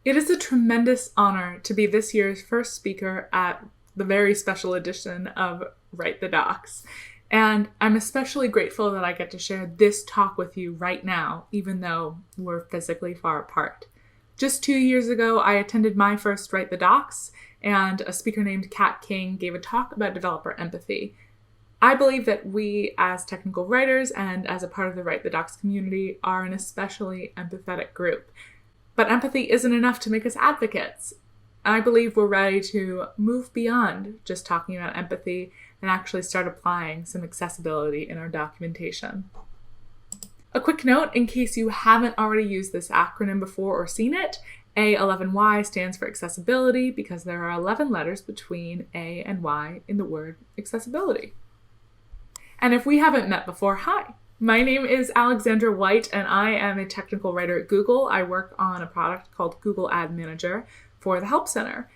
It is a tremendous honor to be this year's first speaker at the very special edition of Write the Docs. And I'm especially grateful that I get to share this talk with you right now, even though we're physically far apart. Just 2 years ago, I attended my first Write the Docs, and a speaker named Kat King gave a talk about developer empathy. I believe that we, as technical writers and as a part of the Write the Docs community, are an especially empathetic group. But empathy isn't enough to make us advocates. I believe we're ready to move beyond just talking about empathy and actually start applying some accessibility in our documentation. A quick note, in case you haven't already used this acronym before or seen it, a11y stands for accessibility because there are 11 letters between A and Y in the word accessibility. And if we haven't met before, hi. My name is Alexandra White, and I am a technical writer at Google. I work on a product called Google Ad Manager for the Help Center.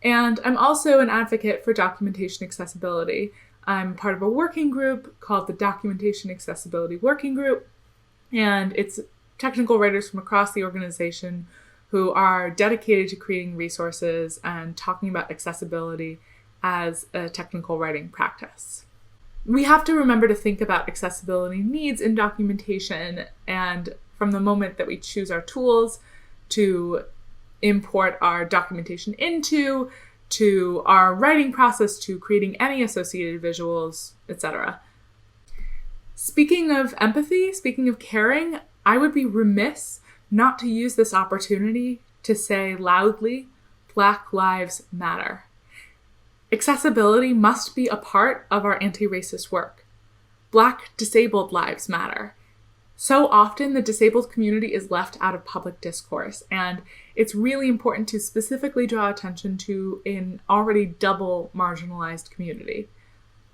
And I'm also an advocate for documentation accessibility. I'm part of a working group called the Documentation Accessibility Working Group, and it's technical writers from across the organization who are dedicated to creating resources and talking about accessibility as a technical writing practice. We have to remember to think about accessibility needs in documentation, and from the moment that we choose our tools to import our documentation into, to our writing process, to creating any associated visuals, etc. Speaking of empathy, speaking of caring, I would be remiss not to use this opportunity to say loudly, Black Lives Matter. Accessibility must be a part of our anti-racist work. Black disabled lives matter. So often the disabled community is left out of public discourse, and it's really important to specifically draw attention to an already double marginalized community.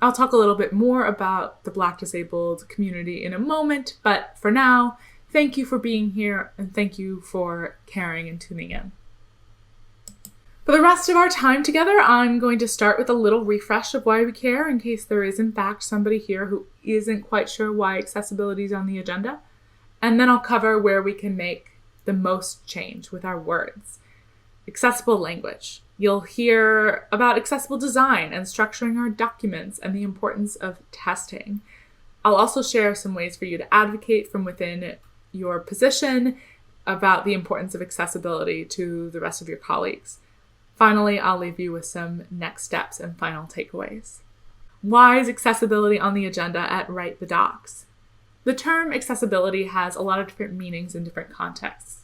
I'll talk a little bit more about the Black disabled community in a moment, but for now, thank you for being here and thank you for caring and tuning in. For the rest of our time together, I'm going to start with a little refresh of why we care in case there is in fact somebody here who isn't quite sure why accessibility is on the agenda. And then I'll cover where we can make the most change with our words. Accessible language. You'll hear about accessible design and structuring our documents and the importance of testing. I'll also share some ways for you to advocate from within your position about the importance of accessibility to the rest of your colleagues. Finally, I'll leave you with some next steps and final takeaways. Why is accessibility on the agenda at Write the Docs? The term accessibility has a lot of different meanings in different contexts.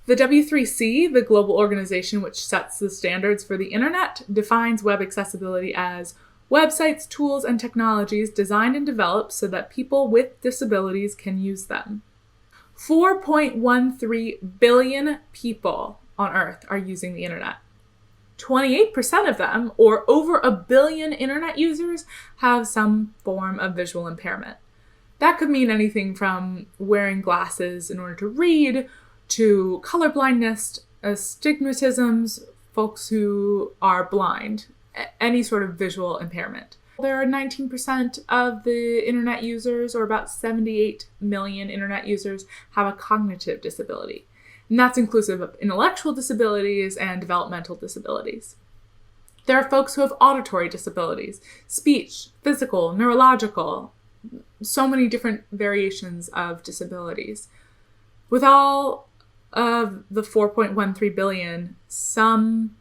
The W3C, the global organization which sets the standards for the internet, defines web accessibility as websites, tools, and technologies designed and developed so that people with disabilities can use them. 4.13 billion people on Earth are using the internet. 28% of them, or over 1 billion internet users, have some form of visual impairment. That could mean anything from wearing glasses in order to read, to colorblindness, astigmatisms, folks who are blind, any sort of visual impairment. There are 19% of the internet users, or about 78 million internet users, have a cognitive disability. And that's inclusive of intellectual disabilities and developmental disabilities. There are folks who have auditory disabilities, speech, physical, neurological, so many different variations of disabilities. With all of the 4.13 billion, some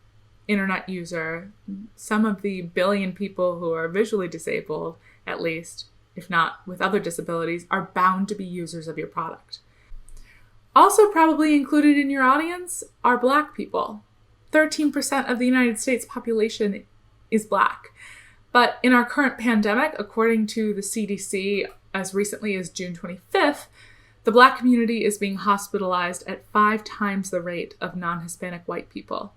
internet user, some of the billion people who are visually disabled, at least, if not with other disabilities, are bound to be users of your product. Also probably included in your audience are Black people. 13% of the United States population is Black. But in our current pandemic, according to the CDC, as recently as June 25th, the Black community is being hospitalized at 5 times the rate of non-Hispanic white people.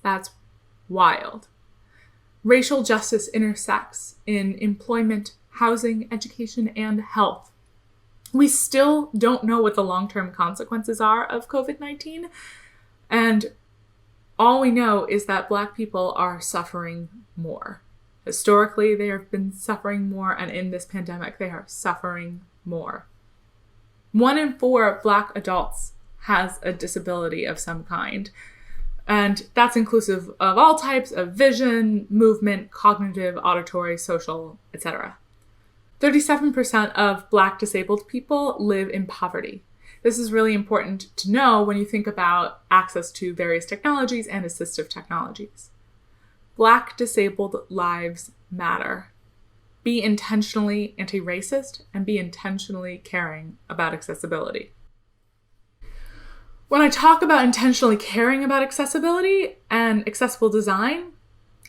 That's wild. Racial justice intersects in employment, housing, education, and health. We still don't know what the long-term consequences are of COVID-19, and all we know is that Black people are suffering more. Historically, they have been suffering more, and in this pandemic, they are suffering more. 1 in 4 Black adults has a disability of some kind. And that's inclusive of all types of vision, movement, cognitive, auditory, social, etc. 37% of Black disabled people live in poverty. This is really important to know when you think about access to various technologies and assistive technologies. Black disabled lives matter. Be intentionally anti-racist and be intentionally caring about accessibility. When I talk about intentionally caring about accessibility and accessible design,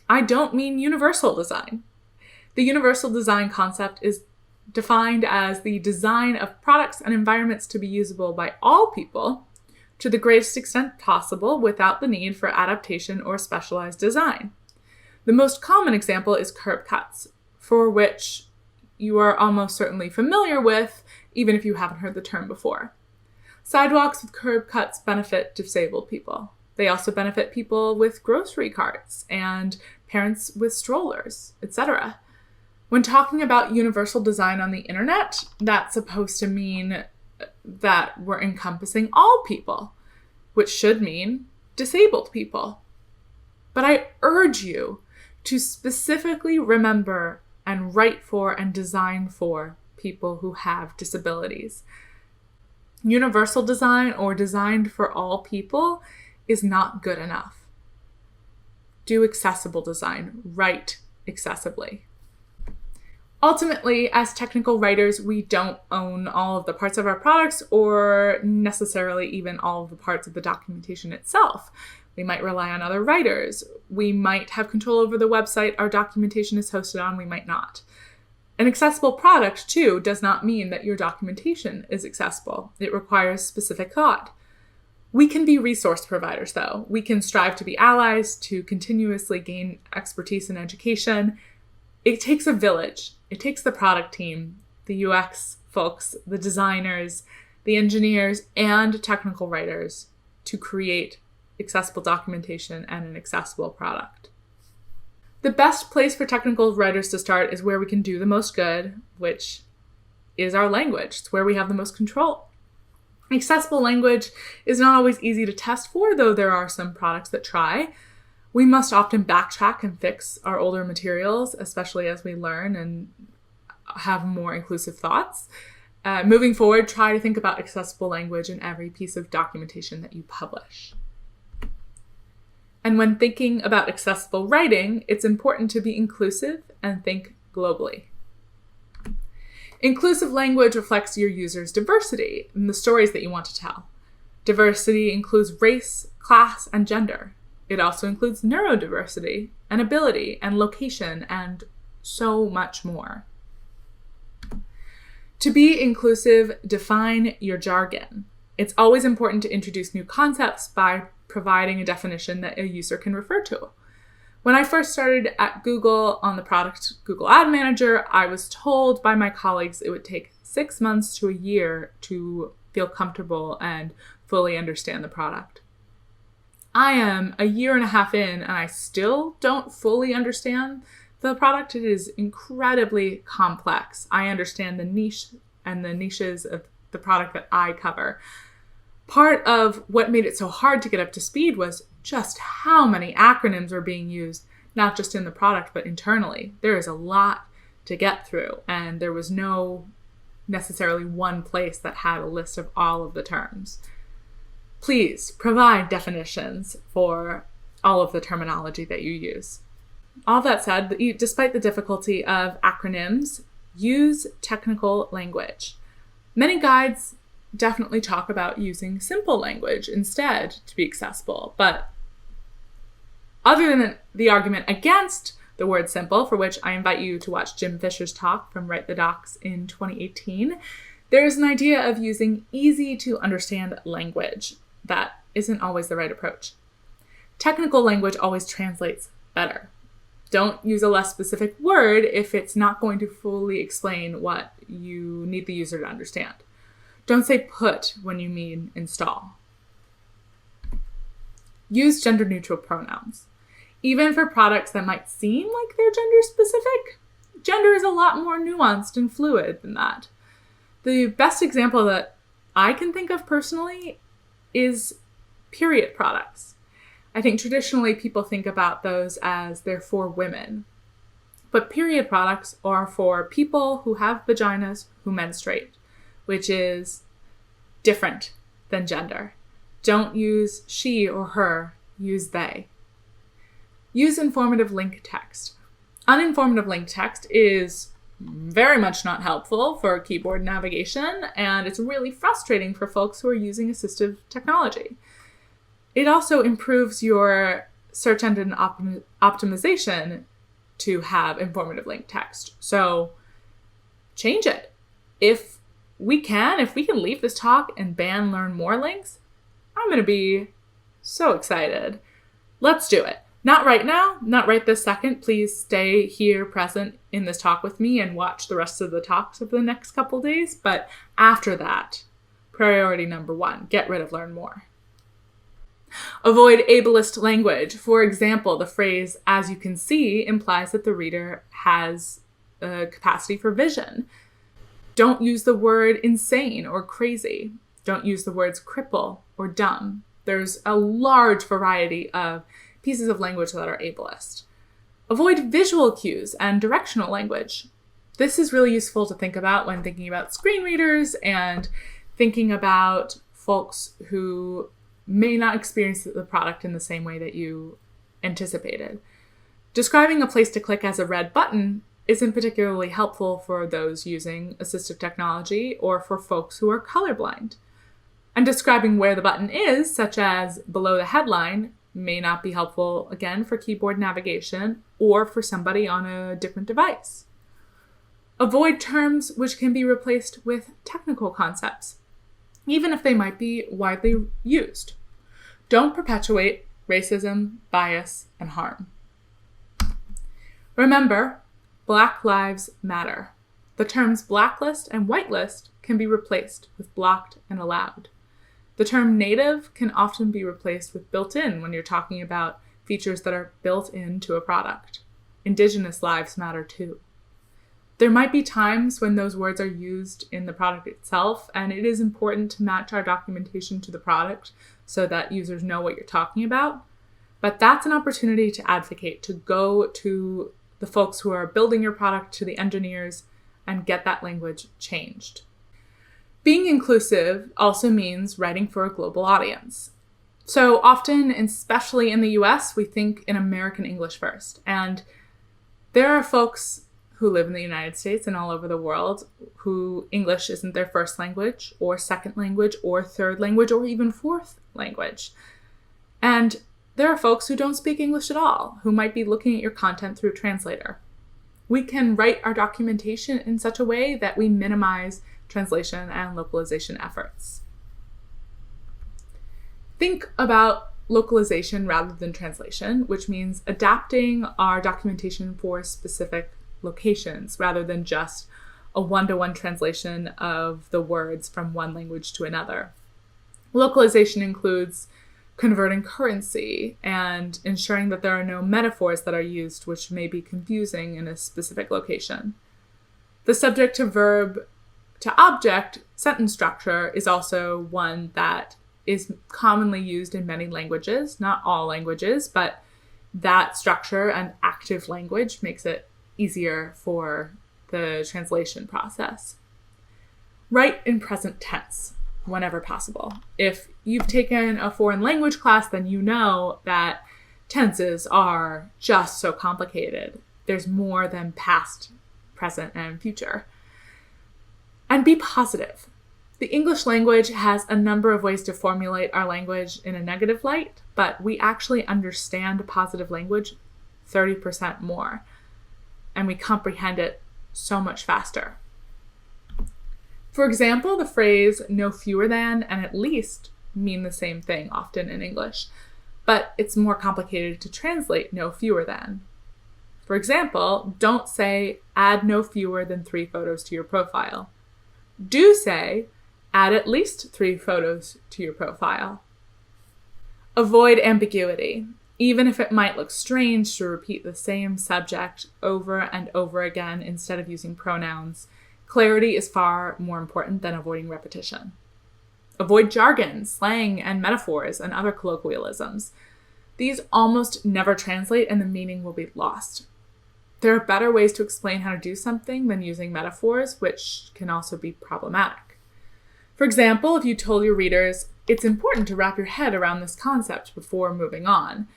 I don't mean universal design. The universal design concept is defined as the design of products and environments to be usable by all people to the greatest extent possible without the need for adaptation or specialized design. The most common example is curb cuts, for which you are almost certainly familiar with, even if you haven't heard the term before. Sidewalks with curb cuts benefit disabled people. They also benefit people with grocery carts and parents with strollers, etc. When talking about universal design on the internet, that's supposed to mean that we're encompassing all people, which should mean disabled people. But I urge you to specifically remember and write for and design for people who have disabilities. Universal design or designed for all people is not good enough. Do accessible design. Write accessibly. Ultimately, as technical writers, we don't own all of the parts of our products or necessarily even all of the parts of the documentation itself. We might rely on other writers. We might have control over the website our documentation is hosted on. We might not. An accessible product, too, does not mean that your documentation is accessible. It requires specific thought. We can be resource providers, though. We can strive to be allies, to continuously gain expertise in education. It takes a village. It takes the product team, the UX folks, the designers, the engineers, and technical writers to create accessible documentation and an accessible product. The best place for technical writers to start is where we can do the most good, which is our language. It's where we have the most control. Accessible language is not always easy to test for, though there are some products that try. We must often backtrack and fix our older materials, especially as we learn and have more inclusive thoughts. Moving forward, try to think about accessible language in every piece of documentation that you publish. And when thinking about accessible writing, it's important to be inclusive and think globally. Inclusive language reflects your user's diversity and the stories that you want to tell. Diversity includes race, class, and gender. It also includes neurodiversity and ability and location and so much more. To be inclusive, define your jargon. It's always important to introduce new concepts by providing a definition that a user can refer to. When I first started at Google on the product Google Ad Manager, I was told by my colleagues it would take 6 months to a year to feel comfortable and fully understand the product. I am a year and a half in and I still don't fully understand the product. It is incredibly complex. I understand the niche and the niches of the product that I cover. Part of what made it so hard to get up to speed was just how many acronyms were being used, not just in the product, but internally. There is a lot to get through, and there was no necessarily one place that had a list of all of the terms. Please provide definitions for all of the terminology that you use. All that said, despite the difficulty of acronyms, use technical language. Many guides definitely talk about using simple language instead to be accessible, but other than the argument against the word simple, for which I invite you to watch Jim Fisher's talk from Write the Docs in 2018, there is an idea of using easy to understand language. That isn't always the right approach. Technical language always translates better. Don't use a less specific word if it's not going to fully explain what you need the user to understand. Don't say put when you mean install. Use gender-neutral pronouns. Even for products that might seem like they're gender-specific, gender is a lot more nuanced and fluid than that. The best example that I can think of personally is period products. I think traditionally people think about those as they're for women. But period products are for people who have vaginas who menstruate, which is different than gender. Don't use she or her, use they. Use informative link text. Uninformative link text is very much not helpful for keyboard navigation, and it's really frustrating for folks who are using assistive technology. It also improves your search engine optimization to have informative link text. So change it. If we can leave this talk and ban learn more links, I'm going to be so excited. Let's do it. Not right now, not right this second. Please stay here present in this talk with me and watch the rest of the talks of the next couple days. But after that, priority number 1, get rid of learn more. Avoid ableist language. For example, the phrase, as you can see, implies that the reader has a capacity for vision. Don't use the word insane or crazy. Don't use the words cripple or dumb. There's a large variety of pieces of language that are ableist. Avoid visual cues and directional language. This is really useful to think about when thinking about screen readers and thinking about folks who may not experience the product in the same way that you anticipated. Describing a place to click as a red button isn't particularly helpful for those using assistive technology or for folks who are colorblind. And describing where the button is, such as below the headline, may not be helpful, again, for keyboard navigation or for somebody on a different device. Avoid terms which can be replaced with technical concepts, even if they might be widely used. Don't perpetuate racism, bias, and harm. Remember, Black Lives Matter. The terms blacklist and whitelist can be replaced with blocked and allowed. The term native can often be replaced with built-in when you're talking about features that are built into a product. Indigenous lives matter too. There might be times when those words are used in the product itself, and it is important to match our documentation to the product so that users know what you're talking about. But that's an opportunity to advocate, to go to the folks who are building your product, to the engineers, and get that language changed. Being inclusive also means writing for a global audience. So often, especially in the US, we think in American English first. And there are folks who live in the United States and all over the world who English isn't their first language or second language or third language or even fourth language. And there are folks who don't speak English at all, who might be looking at your content through a translator. We can write our documentation in such a way that we minimize translation and localization efforts. Think about localization rather than translation, which means adapting our documentation for specific locations rather than just a one-to-one translation of the words from one language to another. Localization includes converting currency and ensuring that there are no metaphors that are used which may be confusing in a specific location. The subject to verb to object sentence structure is also one that is commonly used in many languages, not all languages, but that structure and active language makes it easier for the translation process. Write in present tense whenever possible. If you've taken a foreign language class, then you know that tenses are just so complicated. There's more than past, present, and future. And be positive. The English language has a number of ways to formulate our language in a negative light, but we actually understand positive language 30% more, and we comprehend it so much faster. For example, the phrase no fewer than and at least mean the same thing often in English, but it's more complicated to translate no fewer than. For example, don't say add no fewer than 3 photos to your profile. Do say add at least 3 photos to your profile. Avoid ambiguity. Even if it might look strange to repeat the same subject over and over again instead of using pronouns, clarity is far more important than avoiding repetition. Avoid jargon, slang, and metaphors and other colloquialisms. These almost never translate and the meaning will be lost. There are better ways to explain how to do something than using metaphors, which can also be problematic. For example, if you told your readers, it's important to wrap your head around this concept before moving on,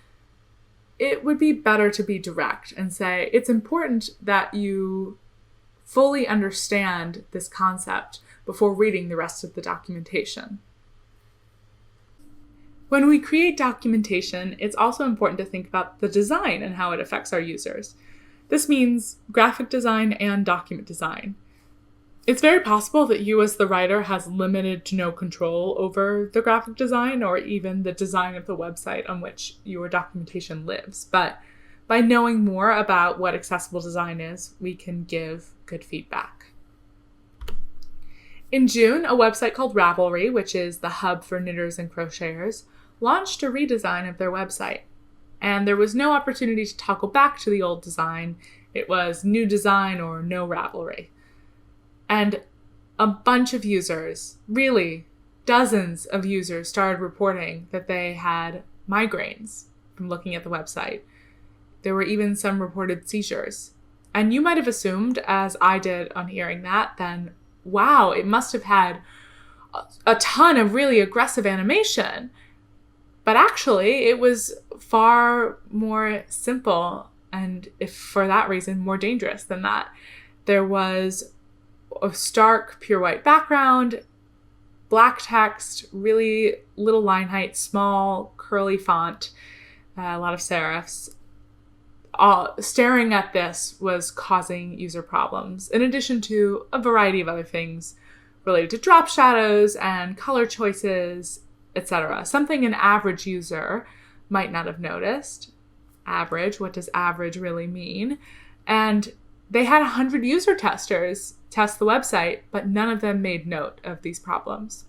it would be better to be direct and say, it's important that you fully understand this concept before reading the rest of the documentation. When we create documentation, it's also important to think about the design and how it affects our users. This means graphic design and document design. It's very possible that you as the writer has limited to no control over the graphic design or even the design of the website on which your documentation lives. But by knowing more about what accessible design is, we can give good feedback. In June, a website called Ravelry, which is the hub for knitters and crocheters, launched a redesign of their website. And there was no opportunity to toggle back to the old design. It was new design or no Ravelry. And a bunch of users, really dozens of users, started reporting that they had migraines from looking at the website. There were even some reported seizures. And you might have assumed, as I did on hearing that, then, wow, it must have had a ton of really aggressive animation. But actually, it was far more simple and, if for that reason, more dangerous than that. There was a stark, pure white background, black text, really little line height, small, curly font, a lot of serifs. Staring at this was causing user problems, in addition to a variety of other things related to drop shadows and color choices, etc. Something an average user might not have noticed. Average, what does average really mean? And they had 100 user testers test the website, but none of them made note of these problems.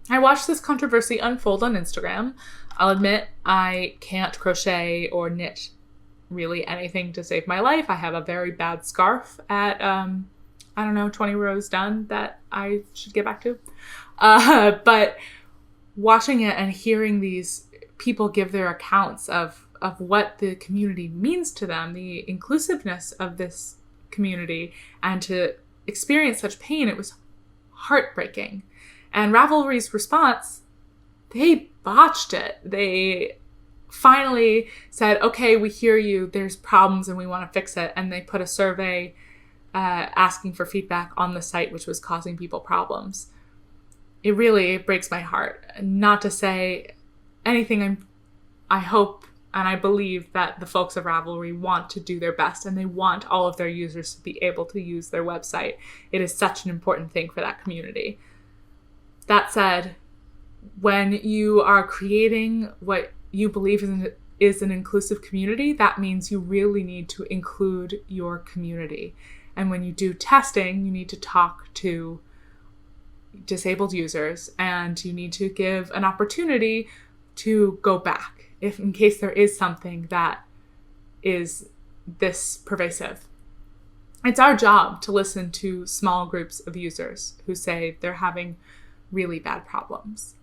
I watched this controversy unfold on Instagram. I'll admit I can't crochet or knit really anything to save my life. I have a very bad scarf at, 20 rows done that I should get back to. But watching it and hearing these people give their accounts of what the community means to them, the inclusiveness of this community, and to experience such pain, it was heartbreaking. And Ravelry's response, they botched it. They finally said, okay, we hear you, there's problems and we want to fix it. And they put a survey asking for feedback on the site, which was causing people problems. It really breaks my heart. Not to say anything. I hope and I believe that the folks of Ravelry want to do their best and they want all of their users to be able to use their website. It is such an important thing for that community. That said, when you are creating what you believe is an inclusive community, that means you really need to include your community. And when you do testing, you need to talk to disabled users and you need to give an opportunity to go back if in case there is something that is this pervasive. It's our job to listen to small groups of users who say they're having really bad problems.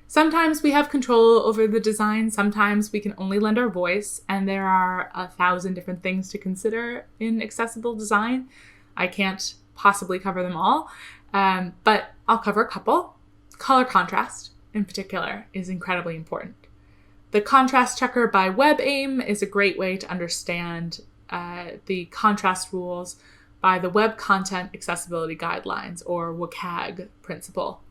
Sometimes we have control over the design, sometimes we can only lend our voice, and there are 1,000 different things to consider in accessible design. I can't possibly cover them all, but I'll cover a couple. Color contrast, in particular, is incredibly important. The contrast checker by WebAIM is a great way to understand the contrast rules by the Web Content Accessibility Guidelines, or WCAG principle.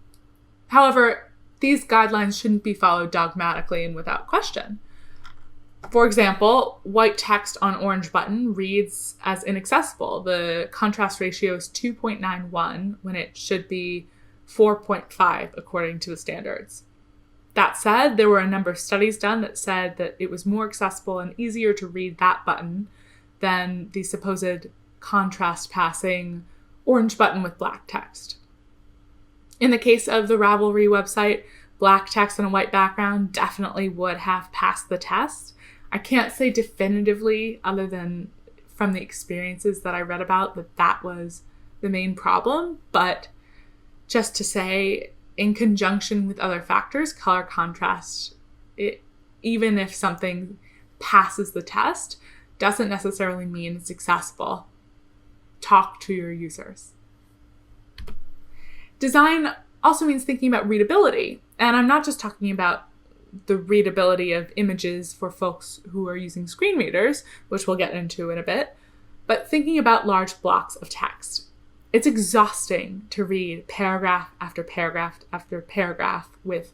However, these guidelines shouldn't be followed dogmatically and without question. For example, white text on orange button reads as inaccessible. The contrast ratio is 2.91 when it should be 4.5 according to the standards. That said, there were a number of studies done that said that it was more accessible and easier to read that button than the supposed contrast passing orange button with black text. In the case of the Ravelry website, black text on a white background definitely would have passed the test. I can't say definitively, other than from the experiences that I read about, that was the main problem, but just to say, in conjunction with other factors, color contrast, even if something passes the test, doesn't necessarily mean it's accessible. Talk to your users. Design also means thinking about readability. And I'm not just talking about the readability of images for folks who are using screen readers, which we'll get into in a bit, but thinking about large blocks of text. It's exhausting to read paragraph after paragraph after paragraph with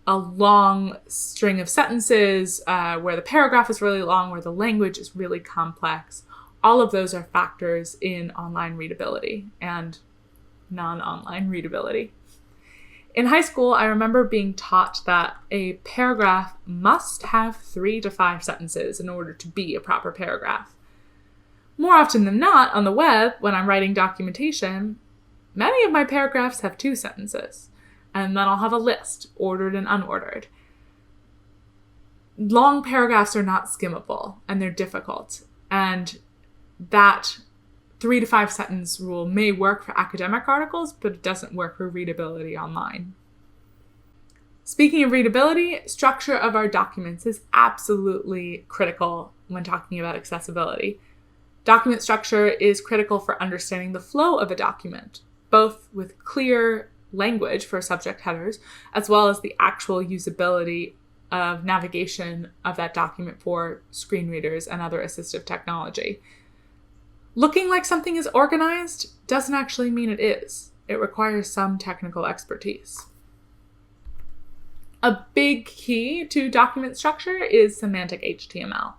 a long string of sentences where the paragraph is really long, where the language is really complex. All of those are factors in online readability and non-online readability. In high school, I remember being taught that a paragraph must have 3 to 5 sentences in order to be a proper paragraph. More often than not, on the web, when I'm writing documentation, many of my paragraphs have 2 sentences, and then I'll have a list, ordered and unordered. Long paragraphs are not skimmable, and they're difficult, and that 3 to 5 sentence rule may work for academic articles, but it doesn't work for readability online. Speaking of readability, structure of our documents is absolutely critical when talking about accessibility. Document structure is critical for understanding the flow of a document, both with clear language for subject headers, as well as the actual usability of navigation of that document for screen readers and other assistive technology. Looking like something is organized doesn't actually mean it is. It requires some technical expertise. A big key to document structure is semantic HTML.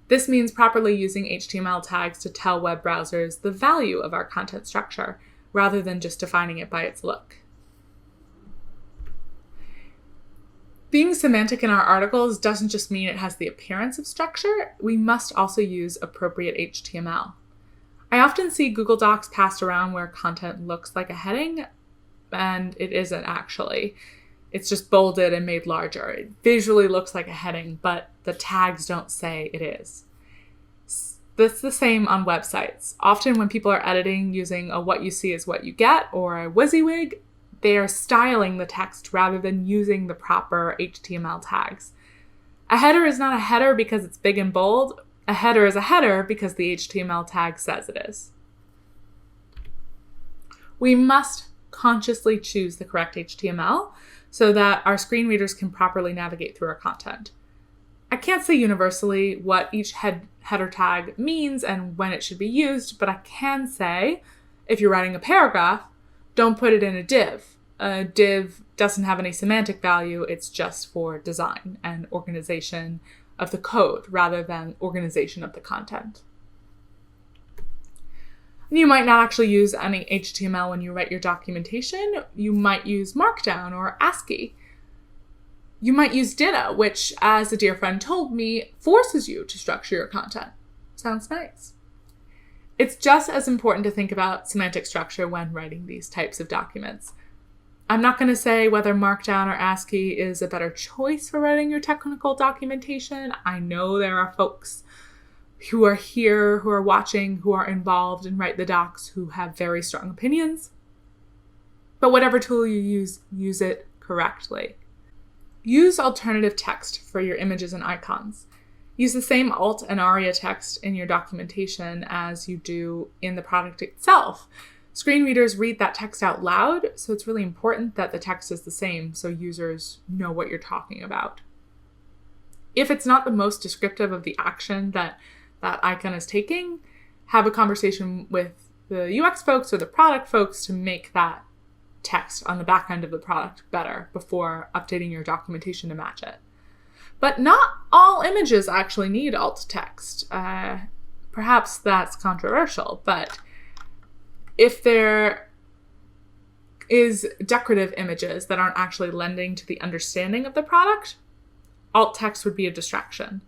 This means properly using HTML tags to tell web browsers the value of our content structure, rather than just defining it by its look. Being semantic in our articles doesn't just mean it has the appearance of structure. We must also use appropriate HTML. I often see Google Docs passed around where content looks like a heading, and it isn't actually. It's just bolded and made larger. It visually looks like a heading, but the tags don't say it is. That's the same on websites. Often when people are editing using a what you see is what you get or a WYSIWYG, they are styling the text rather than using the proper HTML tags. A header is not a header because it's big and bold. A header is a header because the HTML tag says it is. We must consciously choose the correct HTML so that our screen readers can properly navigate through our content. I can't say universally what each header tag means and when it should be used, but I can say, if you're writing a paragraph, don't put it in a div. A div doesn't have any semantic value, it's just for design and organization of the code rather than organization of the content. You might not actually use any HTML when you write your documentation. You might use Markdown or ASCII. You might use Ditto, which, as a dear friend told me, forces you to structure your content. Sounds nice. It's just as important to think about semantic structure when writing these types of documents. I'm not going to say whether Markdown or ASCII is a better choice for writing your technical documentation. I know there are folks who are here, who are watching, who are involved in Write the Docs, who have very strong opinions. But whatever tool you use it correctly. Use alternative text for your images and icons. Use the same alt and aria text in your documentation as you do in the product itself. Screen readers read that text out loud, so it's really important that the text is the same so users know what you're talking about. If it's not the most descriptive of the action that icon is taking, have a conversation with the UX folks or the product folks to make that text on the back end of the product better before updating your documentation to match it. But not all images actually need alt text. Perhaps that's controversial, but if there is decorative images that aren't actually lending to the understanding of the product, alt text would be a distraction.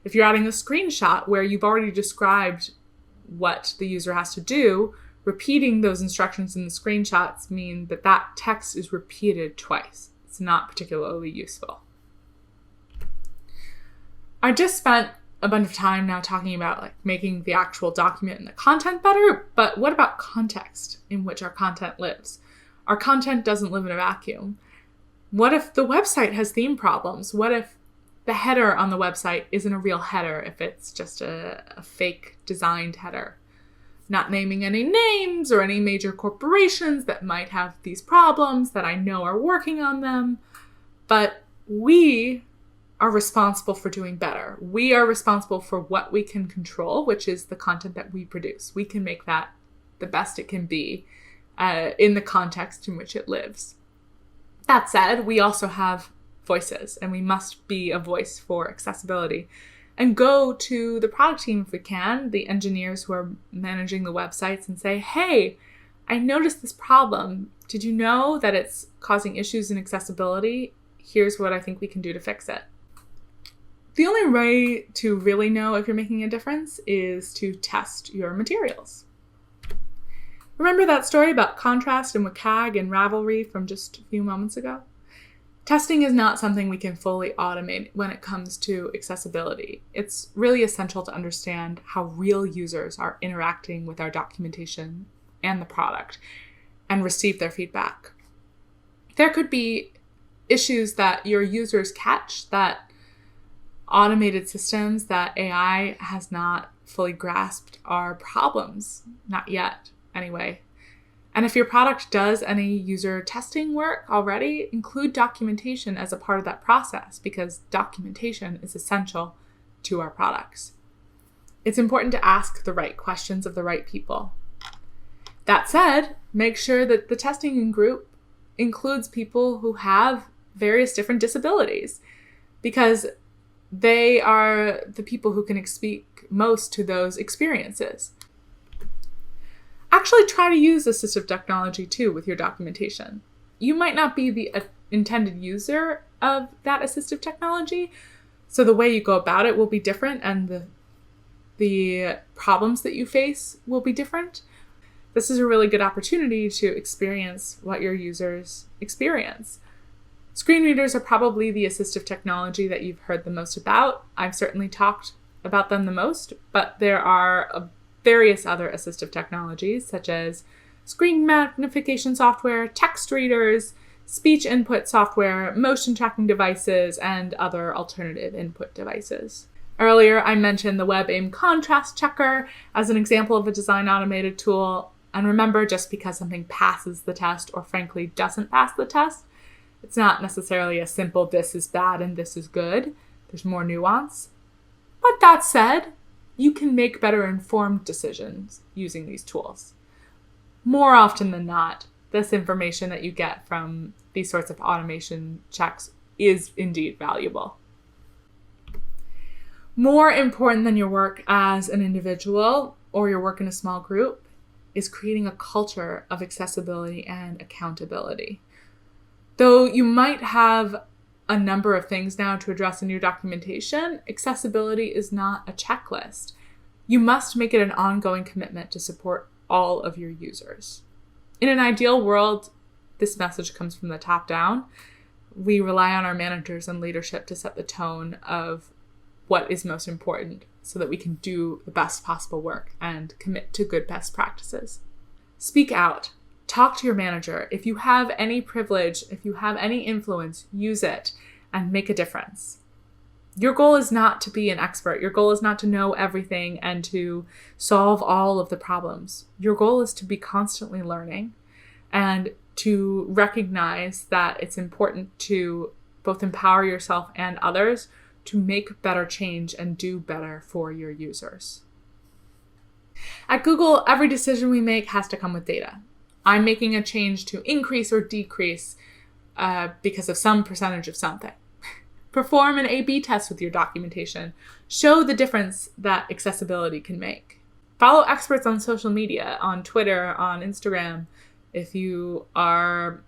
If you're adding a screenshot where you've already described what the user has to do, repeating those instructions in the screenshots mean that that text is repeated twice. It's not particularly useful. I just spent a bunch of time now talking about making the actual document and the content better, but what about context in which our content lives? Our content doesn't live in a vacuum. What if the website has theme problems? What if the header on the website isn't a real header, if it's just a fake designed header? Not naming any names or any major corporations that might have these problems that I know are working on them, but we are responsible for doing better. We are responsible for what we can control, which is the content that we produce. We can make that the best it can be in the context in which it lives. That said, we also have voices, and we must be a voice for accessibility. And go to the product team if we can, the engineers who are managing the websites, and say, hey, I noticed this problem. Did you know that it's causing issues in accessibility? Here's what I think we can do to fix it. The only way to really know if you're making a difference is to test your materials. Remember that story about contrast and WCAG and Ravelry from just a few moments ago? Testing is not something we can fully automate when it comes to accessibility. It's really essential to understand how real users are interacting with our documentation and the product and receive their feedback. There could be issues that your users catch that automated systems that AI has not fully grasped are problems. Not yet, anyway. And if your product does any user testing work already, include documentation as a part of that process, because documentation is essential to our products. It's important to ask the right questions of the right people. That said, make sure that the testing group includes people who have various different disabilities, because they are the people who can speak most to those experiences. Actually try to use assistive technology too with your documentation. You might not be the intended user of that assistive technology, so the way you go about it will be different and the problems that you face will be different. This is a really good opportunity to experience what your users experience. Screen readers are probably the assistive technology that you've heard the most about. I've certainly talked about them the most, but there are various other assistive technologies such as screen magnification software, text readers, speech input software, motion tracking devices, and other alternative input devices. Earlier, I mentioned the WebAIM contrast checker as an example of a design automated tool. And remember, just because something passes the test or frankly doesn't pass the test, it's not necessarily a simple this is bad and this is good. There's more nuance. But that said, you can make better informed decisions using these tools. More often than not, this information that you get from these sorts of automation checks is indeed valuable. More important than your work as an individual or your work in a small group is creating a culture of accessibility and accountability. Though you might have a number of things now to address in your documentation, accessibility is not a checklist. You must make it an ongoing commitment to support all of your users. In an ideal world, this message comes from the top down. We rely on our managers and leadership to set the tone of what is most important so that we can do the best possible work and commit to good best practices. Speak out. Talk to your manager. If you have any privilege, if you have any influence, use it and make a difference. Your goal is not to be an expert. Your goal is not to know everything and to solve all of the problems. Your goal is to be constantly learning and to recognize that it's important to both empower yourself and others to make better change and do better for your users. At Google, every decision we make has to come with data. I'm making a change to increase or decrease because of some percentage of something. Perform an A/B test with your documentation. Show the difference that accessibility can make. Follow experts on social media, on Twitter, on Instagram. If you are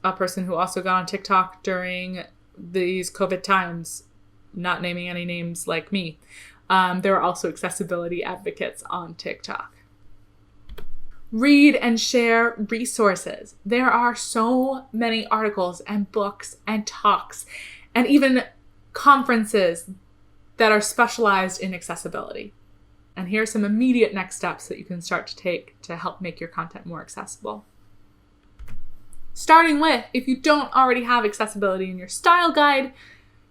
a person who also got on TikTok during these COVID times, not naming any names like me, there are also accessibility advocates on TikTok. Read and share resources. There are so many articles and books and talks and even conferences that are specialized in accessibility. And here are some immediate next steps that you can start to take to help make your content more accessible. Starting with, if you don't already have accessibility in your style guide,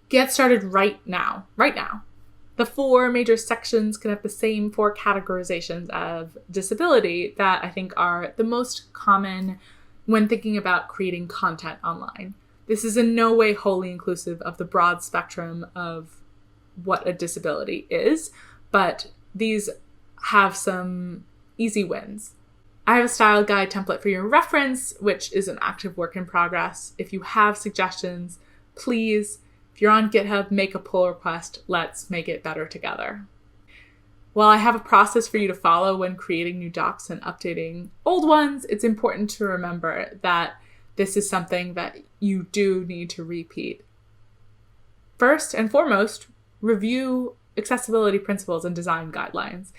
get started right now. Right now. The 4 major sections can have the same 4 categorizations of disability that I think are the most common when thinking about creating content online. This is in no way wholly inclusive of the broad spectrum of what a disability is, but these have some easy wins. I have a style guide template for your reference, which is an active work in progress. If you have suggestions, please, if you're on GitHub, make a pull request. Let's make it better together. While I have a process for you to follow when creating new docs and updating old ones, it's important to remember that this is something that you do need to repeat. First and foremost, review accessibility principles and design guidelines.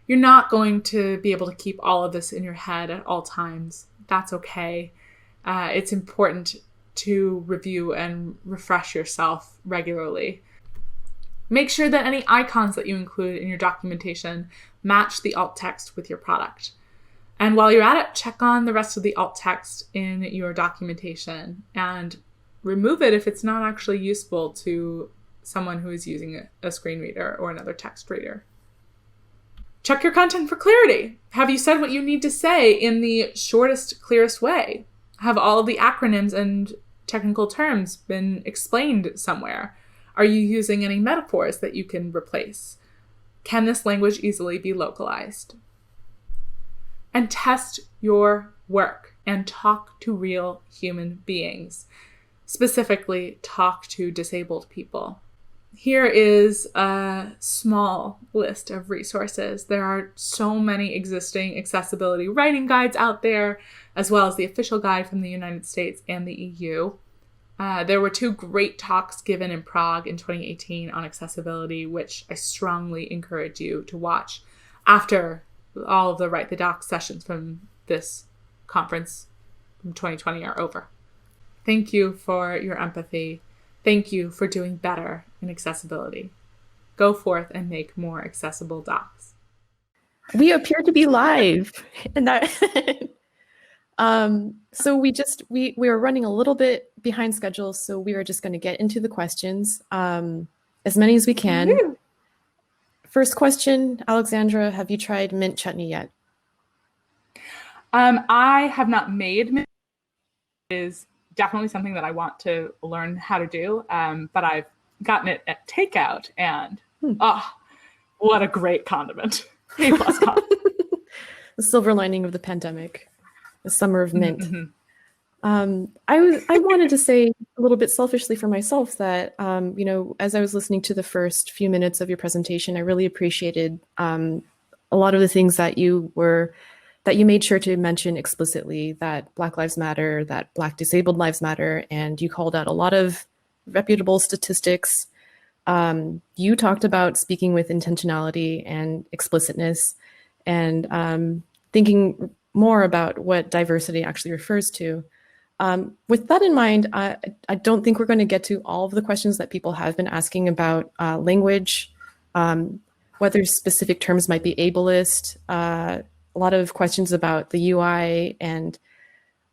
You're not going to be able to keep all of this in your head at all times. That's okay. It's important to review and refresh yourself regularly. Make sure that any icons that you include in your documentation match the alt text with your product. And while you're at it, check on the rest of the alt text in your documentation and remove it if it's not actually useful to someone who is using a screen reader or another text reader. Check your content for clarity. Have you said what you need to say in the shortest, clearest way? Have all of the acronyms and technical terms been explained somewhere? Are you using any metaphors that you can replace? Can this language easily be localized? And test your work and talk to real human beings. Specifically, talk to disabled people. Here is a small list of resources. There are so many existing accessibility writing guides out there, as well as the official guide from the United States and the EU. There were 2 great talks given in Prague in 2018 on accessibility, which I strongly encourage you to watch after all of the Write the Docs sessions from this conference from 2020 are over. Thank you for your empathy. Thank you for doing better in accessibility. Go forth and make more accessible docs. We appear to be live, and that. So we were running a little bit behind schedule, so we are just going to get into the questions, as many as we can. Woo! First question, Alexandra, have you tried mint chutney yet? I have not made mint. It is definitely something that I want to learn how to do, but I've gotten it at takeout, and what a great condiment. A+ condiment. The silver lining of the pandemic, the summer of mint. Mm-hmm. I wanted to say a little bit selfishly for myself that, as I was listening to the first few minutes of your presentation, I really appreciated a lot of the things that you made sure to mention explicitly, that Black Lives Matter, that Black disabled lives matter, and you called out a lot of reputable statistics. You talked about speaking with intentionality and explicitness, and thinking more about what diversity actually refers to. With that in mind, I don't think we're going to get to all of the questions that people have been asking about language, whether specific terms might be ableist, a lot of questions about the UI and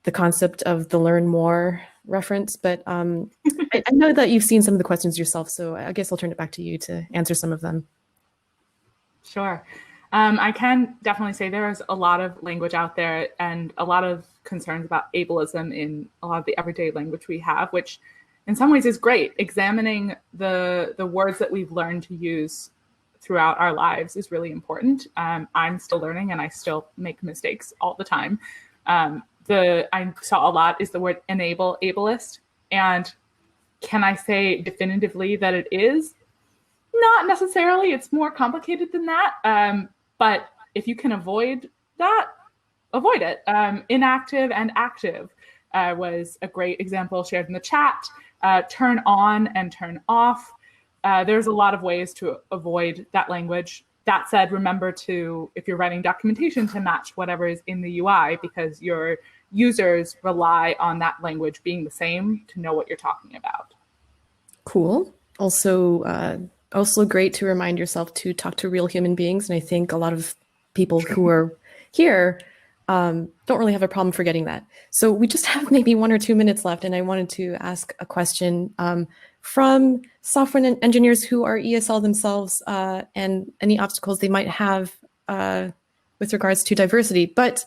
the concept of the learn more reference. But I know that you've seen some of the questions yourself, so I guess I'll turn it back to you to answer some of them. Sure. I can definitely say there is a lot of language out there and a lot of concerns about ableism in a lot of the everyday language we have, which in some ways is great. Examining the words that we've learned to use throughout our lives is really important. I'm still learning and I still make mistakes all the time. I saw a lot is the word enable ableist. And can I say definitively that it is? Not necessarily. It's more complicated than that. But if you can avoid that, avoid it. Inactive and active was a great example shared in the chat. Turn on and turn off. There's a lot of ways to avoid that language. That said, remember to, if you're writing documentation, to match whatever is in the UI, because your users rely on that language being the same to know what you're talking about. Cool. Also great to remind yourself to talk to real human beings. And I think a lot of people who are here Don't really have a problem forgetting that. So we just have maybe 1 or 2 minutes left, and I wanted to ask a question from software engineers who are ESL themselves, and any obstacles they might have with regards to diversity. But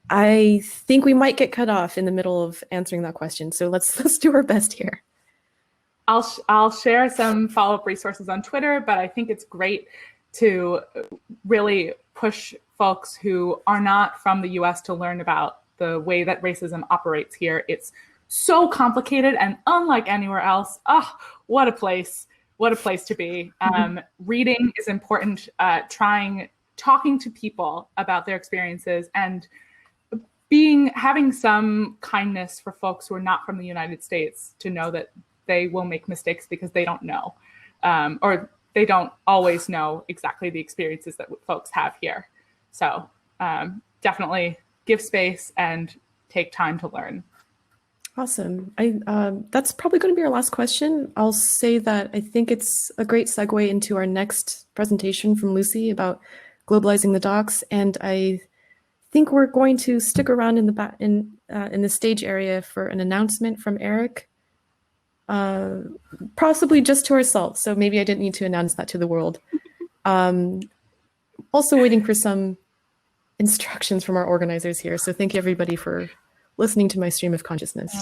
I think we might get cut off in the middle of answering that question. So let's do our best here. I'll share some follow-up resources on Twitter, but I think it's great to really push folks who are not from the US to learn about the way that racism operates here. It's so complicated and unlike anywhere else. Oh, what a place to be. Reading is important, talking to people about their experiences, and having some kindness for folks who are not from the United States to know that they will make mistakes because they don't know, or they don't always know exactly the experiences that folks have here. So definitely give space and take time to learn. Awesome. That's probably going to be our last question. I'll say that I think it's a great segue into our next presentation from Lucy about globalizing the docs, and I think we're going to stick around in the stage area for an announcement from Eric. Possibly just to ourselves, so maybe I didn't need to announce that to the world. Also waiting for some instructions from our organizers here, so thank you everybody for listening to my stream of consciousness.